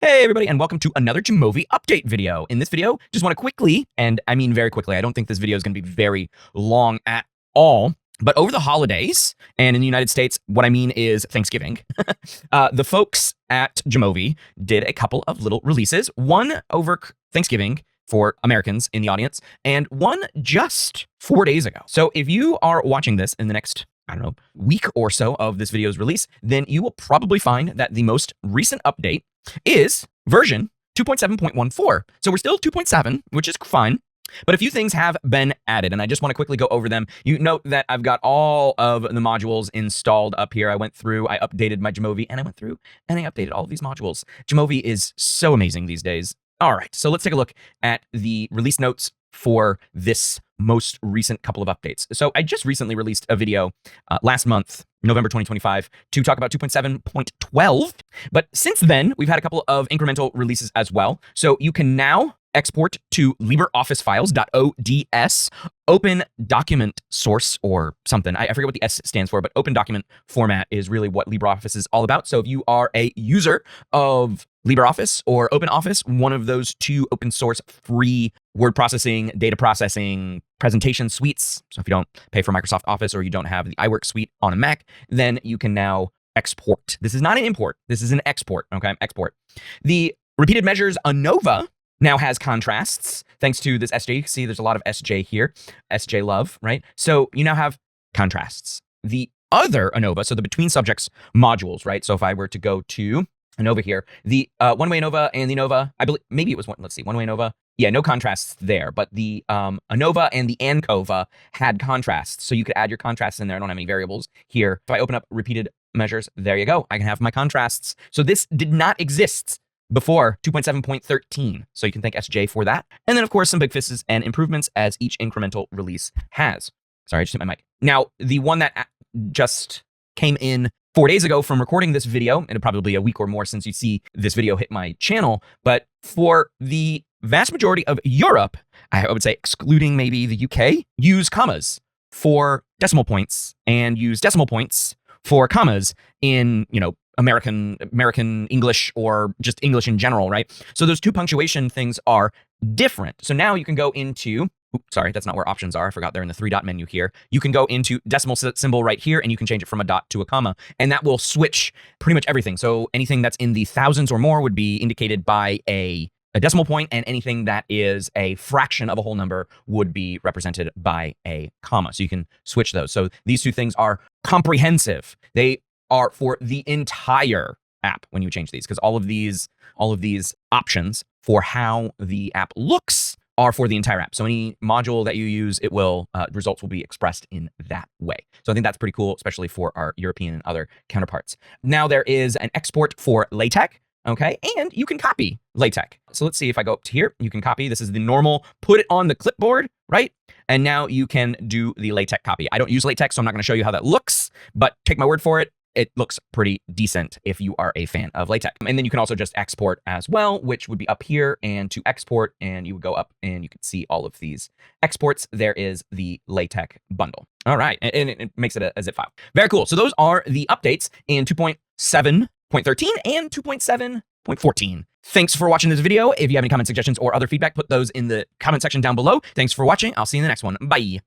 Hey everybody, and welcome to another Jamovi update video. In this video, just want to quickly, and I mean very quickly, I don't think this video is going to be very long at all, but over the holidays, and in the United States, what I mean is Thanksgiving, the folks at Jamovi did a couple of little releases, one over Thanksgiving for Americans in the audience, and one just 4 days ago. So if you are watching this in the next week or so of this video's release, then you will probably find that the most recent update is version 2.7.14. So we're still 2.7, which is fine, but a few things have been added, and I just want to quickly go over them. You note that I've got all of the modules installed up here. I went through, I updated my Jamovi, and I went through and I updated all of these modules. Jamovi is so amazing these days. All right, so let's take a look at the release notes for this most recent couple of updates. So I just recently released a video last month, November 2025, to talk about 2.7.12. But since then, we've had a couple of incremental releases as well. So you can now export to LibreOffice files.ods, open document source or something. I forget what the S stands for, but open document format is really what LibreOffice is all about. So if you are a user of LibreOffice or OpenOffice, one of those two open source free word processing, data processing, presentation suites. So if you don't pay for Microsoft Office or you don't have the iWork suite on a Mac, then you can now export. This is not an import. This is an export. Okay, export. The repeated measures ANOVA now has contrasts thanks to this SJ. You can see there's a lot of SJ here, SJ love, right? So you now have contrasts. The other ANOVA, so the between subjects modules, right? So if I were to go to ANOVA here, the one-way ANOVA and the ANOVA, I believe maybe it was one, let's see, one-way ANOVA. Yeah, no contrasts there, but the ANOVA and the ANCOVA had contrasts. So you could add your contrasts in there. I don't have any variables here. If I open up repeated measures, there you go. I can have my contrasts. So this did not exist before 2.7.13. So you can thank SJ for that. And then of course, some big fixes and improvements as each incremental release has. Sorry, I just hit my mic. Now, the one that just came in 4 days ago from recording this video, and probably a week or more since you see this video hit my channel, but for the vast majority of Europe, I would say excluding maybe the UK, use commas for decimal points and use decimal points for commas in, American English or just English in general, right? So those two punctuation things are different. So now you can go into, sorry, that's not where options are. I forgot they're in the 3-dot menu here. You can go into decimal symbol right here and you can change it from a dot to a comma, and that will switch pretty much everything. So anything that's in the thousands or more would be indicated by a decimal point, and anything that is a fraction of a whole number would be represented by a comma. So you can switch those. So these two things are comprehensive. They are for the entire app when you change these, because all of these options for how the app looks are for the entire app. So any module that you use, it will results will be expressed in that way. So I think that's pretty cool, especially for our European and other counterparts. Now there is an export for LaTeX. Okay, and you can copy LaTeX. So let's see if I go up to here, you can copy. This is the normal, put it on the clipboard, right? And now you can do the LaTeX copy. I don't use LaTeX, so I'm not going to show you how that looks, but take my word for it. It looks pretty decent if you are a fan of LaTeX. And then you can also just export as well, which would be up here, and to export, and you would go up and you can see all of these exports. There is the LaTeX bundle. All right, and it makes it a zip file. Very cool. So those are the updates in 2.7.13 and 2.7.14. Thanks for watching this video. If you have any comments, suggestions, or other feedback, put those in the comment section down below. Thanks for watching. I'll see you in the next one. Bye.